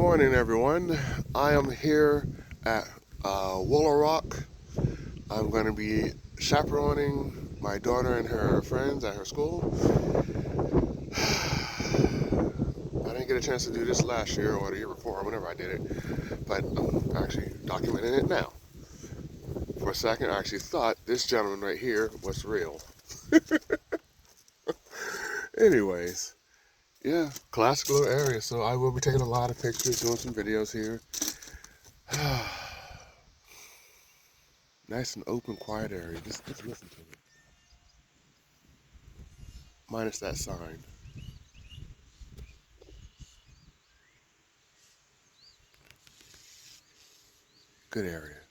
morning, everyone. I am here at Willoroc. I'm going to be chaperoning my daughter and her friends at her school. I didn't get a chance to do this last year or the year before, whenever I did it, but I'm actually documenting it now. For a second, I actually thought this gentleman right here was real. Anyways, yeah, classic little area, so I will be taking a lot of pictures, doing some videos here. Nice and open, quiet area. Just listen to it. Minus that sign. Good area.